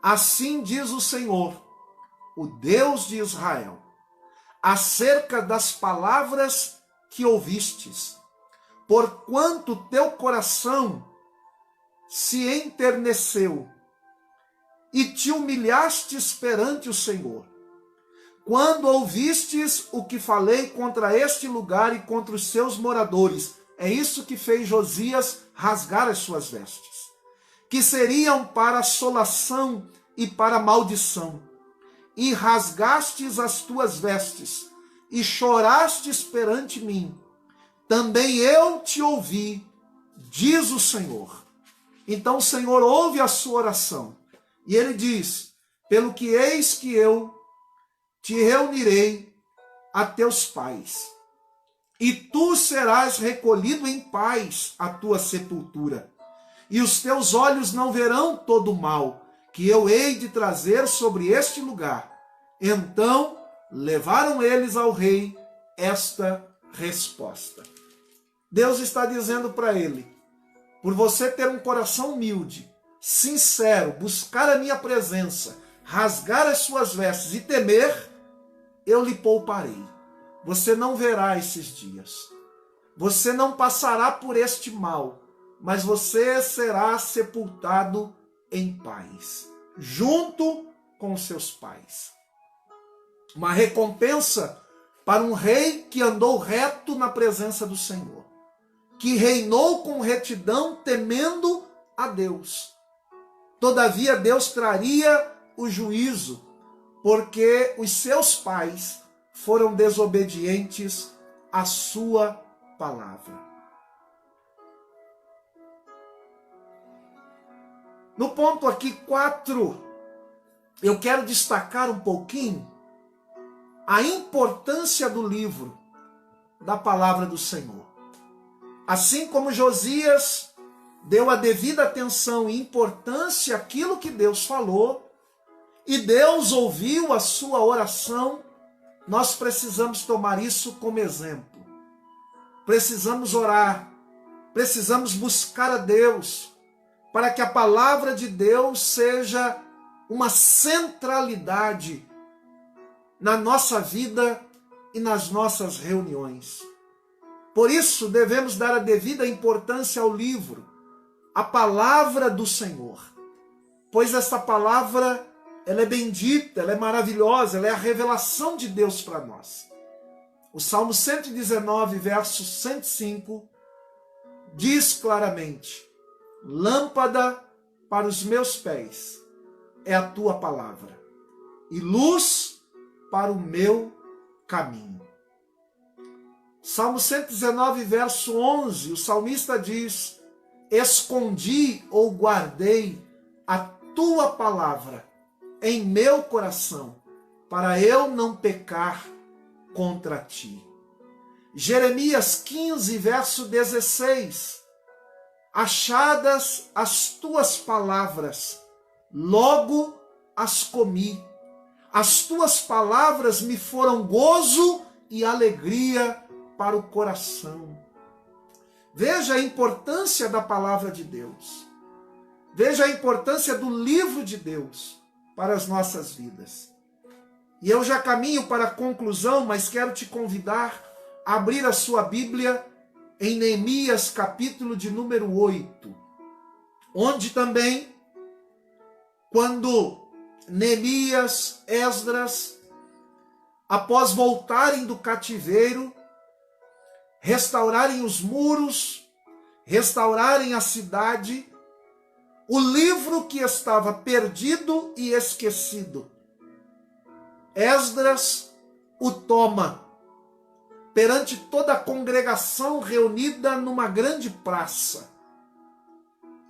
assim diz o Senhor, o Deus de Israel, acerca das palavras que ouvistes, porquanto teu coração se enterneceu e te humilhastes perante o Senhor, quando ouvistes o que falei contra este lugar e contra os seus moradores. É isso que fez Josias rasgar as suas vestes, que seriam para assolação e para maldição. E rasgastes as tuas vestes, e chorastes perante mim. Também eu te ouvi, diz o Senhor. Então o Senhor ouve a sua oração. E ele diz: pelo que eis que eu te reunirei a teus pais, e tu serás recolhido em paz à tua sepultura, e os teus olhos não verão todo o mal que eu hei de trazer sobre este lugar. Então levaram eles ao rei esta resposta. Deus está dizendo para ele: por você ter um coração humilde, sincero, buscar a minha presença, rasgar as suas vestes e temer, eu lhe pouparei. Você não verá esses dias. Você não passará por este mal, mas você será sepultado em paz, junto com seus pais. Uma recompensa para um rei que andou reto na presença do Senhor, que reinou com retidão, temendo a Deus. Todavia, Deus traria o juízo, porque os seus pais foram desobedientes à sua palavra. No ponto aqui 4, eu quero destacar um pouquinho a importância do livro da palavra do Senhor. Assim como Josias deu a devida atenção e importância àquilo que Deus falou, e Deus ouviu a sua oração, nós precisamos tomar isso como exemplo. Precisamos orar, precisamos buscar a Deus, para que a palavra de Deus seja uma centralidade na nossa vida e nas nossas reuniões. Por isso, devemos dar a devida importância ao livro, a palavra do Senhor, pois esta palavra ela é bendita, ela é maravilhosa, ela é a revelação de Deus para nós. O Salmo 119, verso 105, diz claramente: lâmpada para os meus pés é a tua palavra, e luz para o meu caminho. Salmo 119, verso 11, o salmista diz: escondi ou guardei a tua palavra em meu coração, para eu não pecar contra ti. Jeremias 15, verso 16, achadas as tuas palavras, logo as comi. As tuas palavras me foram gozo e alegria para o coração. Veja a importância da palavra de Deus. Veja a importância do livro de Deus para as nossas vidas. E eu já caminho para a conclusão, mas quero te convidar a abrir a sua Bíblia em Neemias, capítulo de número 8, onde também, quando Neemias, Esdras, após voltarem do cativeiro, restaurarem os muros, restaurarem a cidade, o livro que estava perdido e esquecido, Esdras o toma perante toda a congregação reunida numa grande praça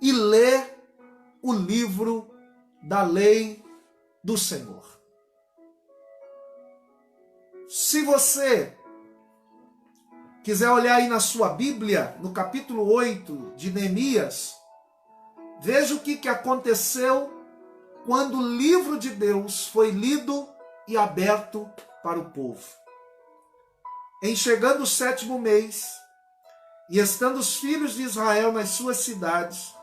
e lê o livro da lei do Senhor. Se você quiser olhar aí na sua Bíblia, no capítulo 8 de Neemias, veja o que aconteceu quando o livro de Deus foi lido e aberto para o povo. Em chegando o 7º mês, e estando os filhos de Israel nas suas cidades,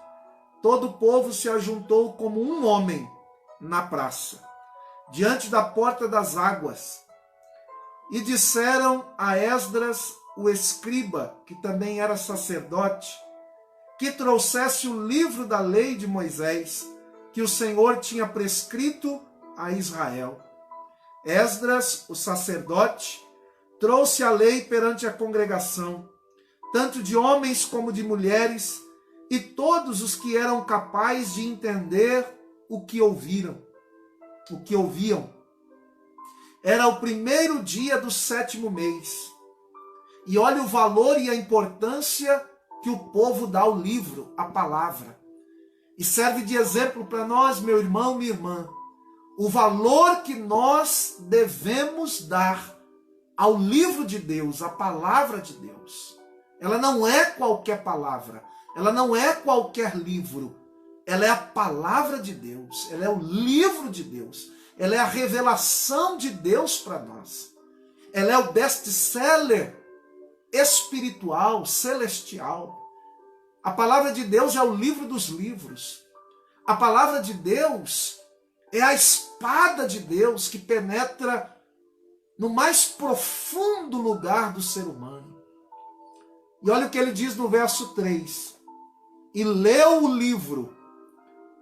todo o povo se ajuntou como um homem na praça, diante da porta das águas, e disseram a Esdras, o escriba, que também era sacerdote, que trouxesse o livro da lei de Moisés, que o Senhor tinha prescrito a Israel. Esdras, o sacerdote, trouxe a lei perante a congregação, tanto de homens como de mulheres, e todos os que eram capazes de entender o que ouviam. Era o primeiro dia do 7º mês. E olha o valor e a importância que o povo dá ao livro, à palavra. E serve de exemplo para nós, meu irmão, minha irmã, o valor que nós devemos dar ao livro de Deus, à palavra de Deus. Ela não é qualquer palavra, ela não é qualquer livro, ela é a palavra de Deus, ela é o livro de Deus, ela é a revelação de Deus para nós. Ela é o best-seller espiritual, celestial. A palavra de Deus é o livro dos livros. A palavra de Deus é a espada de Deus que penetra no mais profundo lugar do ser humano. E olha o que ele diz no verso 3. E leu o livro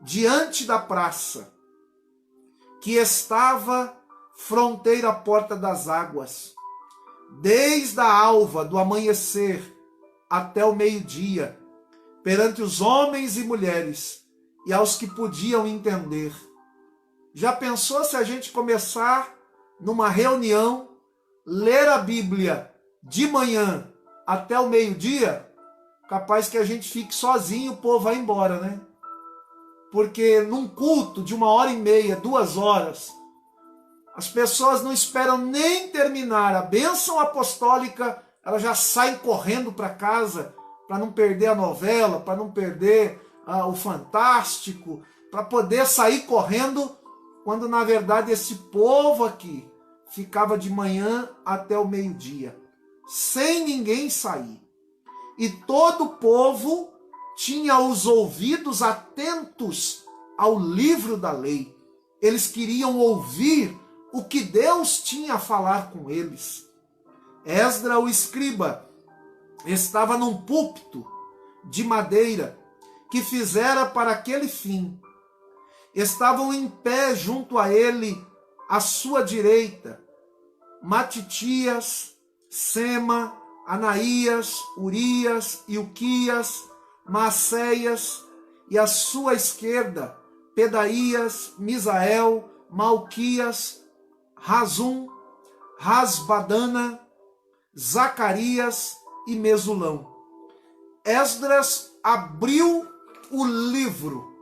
diante da praça, que estava fronteira à porta das águas, desde a alva do amanhecer até o meio-dia, perante os homens e mulheres e aos que podiam entender. Já pensou se a gente começar numa reunião, ler a Bíblia de manhã até o meio-dia? Capaz que a gente fique sozinho e o povo vai embora, né? Porque num culto de 1h30, 2 horas, as pessoas não esperam nem terminar a bênção apostólica, elas já saem correndo para casa para não perder a novela, para não perder o Fantástico, para poder sair correndo, quando na verdade esse povo aqui ficava de manhã até o meio-dia, sem ninguém sair. E todo o povo tinha os ouvidos atentos ao livro da lei. Eles queriam ouvir o que Deus tinha a falar com eles. Esdras, o escriba, estava num púlpito de madeira que fizera para aquele fim. Estavam em pé junto a ele, à sua direita, Matitias, Sema, Anaías, Urias, Ilquias, Maacéias, e à sua esquerda, Pedaías, Misael, Malquias, Razum, Rasbadana, Zacarias e Mesulão. Esdras abriu o livro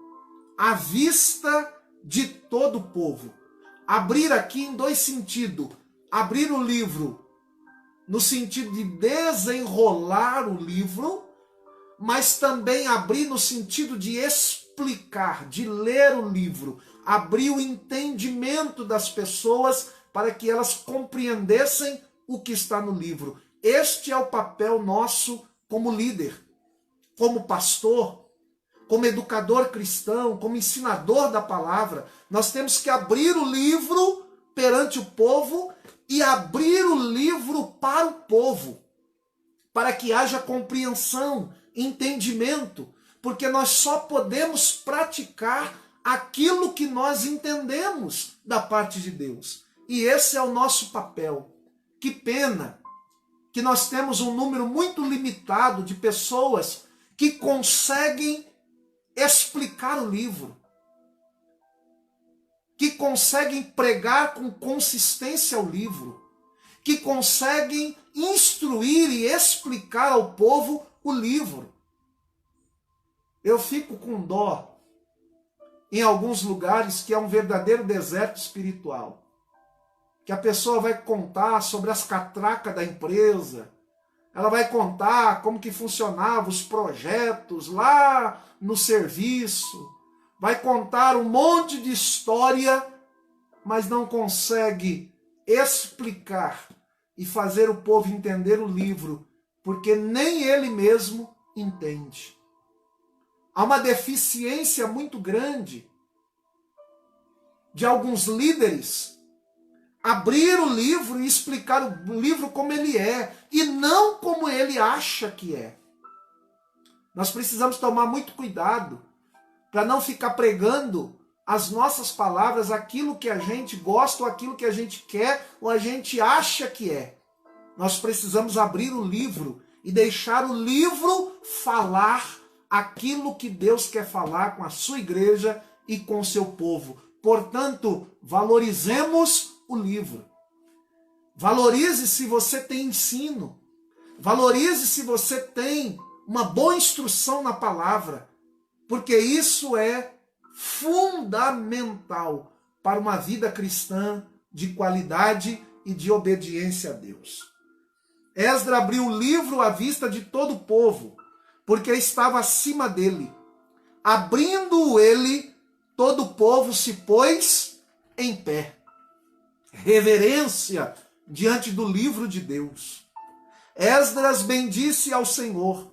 à vista de todo o povo. Abrir aqui em dois sentidos. Abrir o livro no sentido de desenrolar o livro, mas também abrir no sentido de explicar, de ler o livro, abrir o entendimento das pessoas para que elas compreendessem o que está no livro. Este é o papel nosso como líder, como pastor, como educador cristão, como ensinador da palavra. Nós temos que abrir o livro perante o povo e abrir o livro para o povo, para que haja compreensão, entendimento, porque nós só podemos praticar aquilo que nós entendemos da parte de Deus. E esse é o nosso papel. Que pena que nós temos um número muito limitado de pessoas que conseguem explicar o livro, que conseguem pregar com consistência o livro, que conseguem instruir e explicar ao povo o livro. Eu fico com dó em alguns lugares que é um verdadeiro deserto espiritual, que a pessoa vai contar sobre as catracas da empresa, ela vai contar como que funcionavam os projetos lá no serviço, vai contar um monte de história, mas não consegue explicar e fazer o povo entender o livro, porque nem ele mesmo entende. Há uma deficiência muito grande de alguns líderes abrir o livro e explicar o livro como ele é, e não como ele acha que é. Nós precisamos tomar muito cuidado para não ficar pregando as nossas palavras, aquilo que a gente gosta, ou aquilo que a gente quer, ou a gente acha que é. Nós precisamos abrir o livro e deixar o livro falar aquilo que Deus quer falar com a sua igreja e com o seu povo. Portanto, valorizemos o livro. Valorize se você tem ensino. Valorize se você tem uma boa instrução na palavra, porque isso é fundamental para uma vida cristã de qualidade e de obediência a Deus. Esdras abriu o livro à vista de todo o povo, porque estava acima dele. Abrindo ele, todo o povo se pôs em pé. Reverência diante do livro de Deus. Esdras bendisse ao Senhor,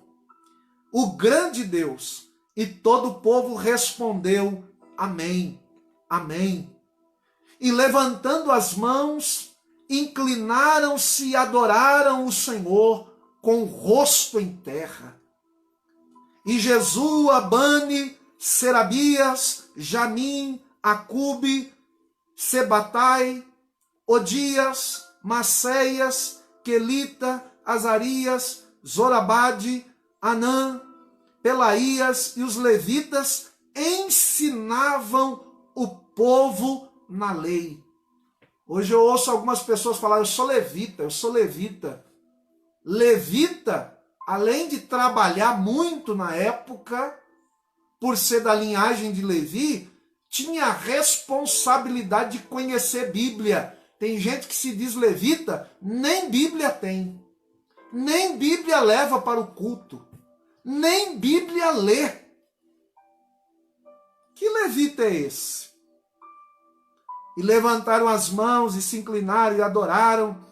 o grande Deus, e todo o povo respondeu: Amém, Amém. E levantando as mãos, inclinaram-se e adoraram o Senhor com o rosto em terra. E Jesua, Bani, Serabias, Jamim, Acube, Sebatai, Odias, Maceias, Quelita, Azarias, Zorabade, Anã, Pelaías e os levitas ensinavam o povo na lei. Hoje eu ouço algumas pessoas falar: eu sou levita, eu sou levita. Levita, além de trabalhar muito na época, por ser da linhagem de Levi, tinha a responsabilidade de conhecer Bíblia. Tem gente que se diz levita, nem Bíblia tem. Nem Bíblia leva para o culto. Nem Bíblia lê. Que levita é esse? E levantaram as mãos e se inclinaram e adoraram.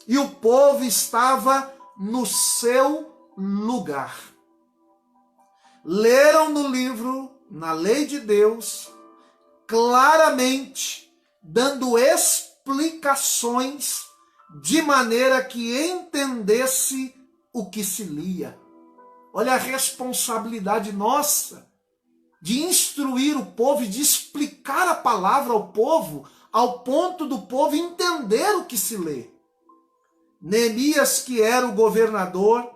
E o povo estava no seu lugar. Leram no livro, na lei de Deus, claramente, dando explicações de maneira que entendesse o que se lia. Olha a responsabilidade nossa de instruir o povo e de explicar a palavra ao povo, ao ponto do povo entender o que se lê. Neemias, que era o governador,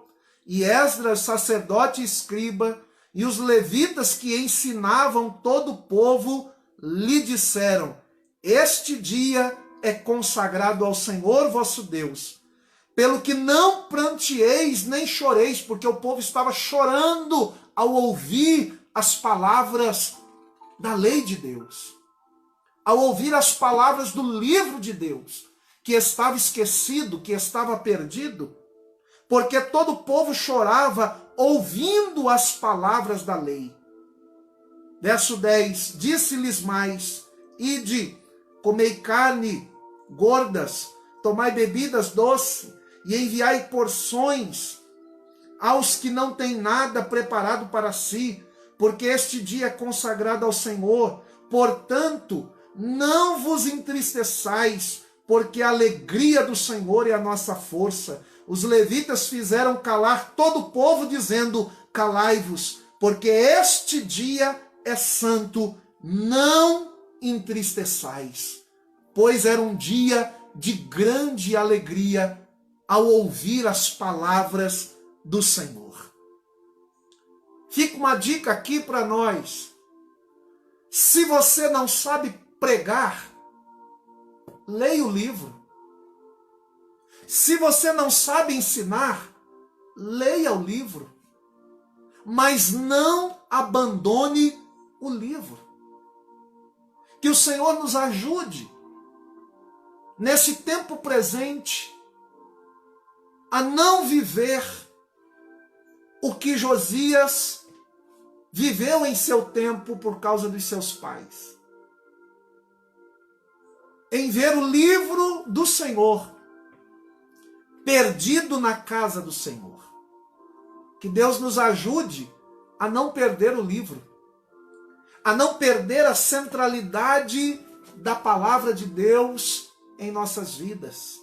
e Esdras, sacerdote e escriba, e os levitas que ensinavam todo o povo, lhe disseram: este dia é consagrado ao Senhor vosso Deus, pelo que não pranteeis nem choreis, porque o povo estava chorando ao ouvir as palavras da lei de Deus, ao ouvir as palavras do livro de Deus, que estava esquecido, que estava perdido, porque todo o povo chorava ouvindo as palavras da lei. Verso 10, disse-lhes mais: ide, comei carne gordas, tomai bebidas doces, e enviai porções aos que não têm nada preparado para si, porque este dia é consagrado ao Senhor. Portanto, não vos entristeçais, porque a alegria do Senhor é a nossa força. Os levitas fizeram calar todo o povo, dizendo: calai-vos, porque este dia é santo, não entristeçais. Pois era um dia de grande alegria ao ouvir as palavras do Senhor. Fica uma dica aqui para nós. Se você não sabe pregar, leia o livro. Se você não sabe ensinar, leia o livro. Mas não abandone o livro. Que o Senhor nos ajude, nesse tempo presente, a não viver o que Josias viveu em seu tempo por causa dos seus pais. Em ver o livro do Senhor perdido na casa do Senhor. Que Deus nos ajude a não perder o livro, a não perder a centralidade da palavra de Deus em nossas vidas.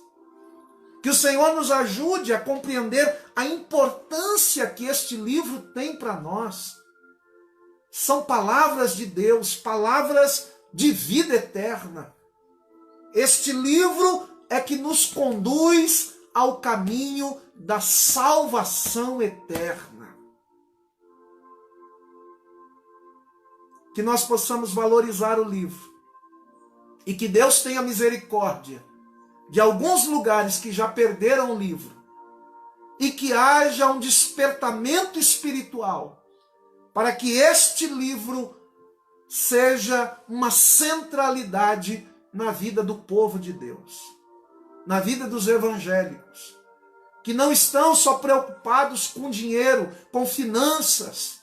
Que o Senhor nos ajude a compreender a importância que este livro tem para nós. São palavras de Deus, palavras de vida eterna. Este livro é que nos conduz ao caminho da salvação eterna. Que nós possamos valorizar o livro e que Deus tenha misericórdia de alguns lugares que já perderam o livro e que haja um despertamento espiritual para que este livro seja uma centralidade na vida do povo de Deus, na vida dos evangélicos, que não estão só preocupados com dinheiro, com finanças.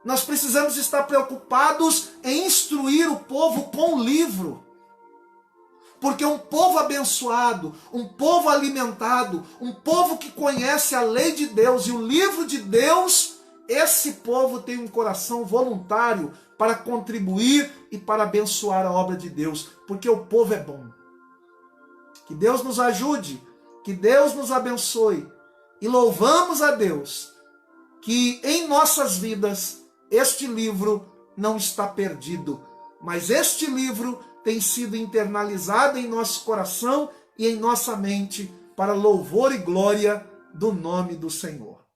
Nós precisamos estar preocupados em instruir o povo com o livro. Porque um povo abençoado, um povo alimentado, um povo que conhece a lei de Deus e o livro de Deus, esse povo tem um coração voluntário para contribuir e para abençoar a obra de Deus, porque o povo é bom. Que Deus nos ajude, que Deus nos abençoe, e louvamos a Deus que em nossas vidas este livro não está perdido, mas este livro tem sido internalizado em nosso coração e em nossa mente para louvor e glória do nome do Senhor.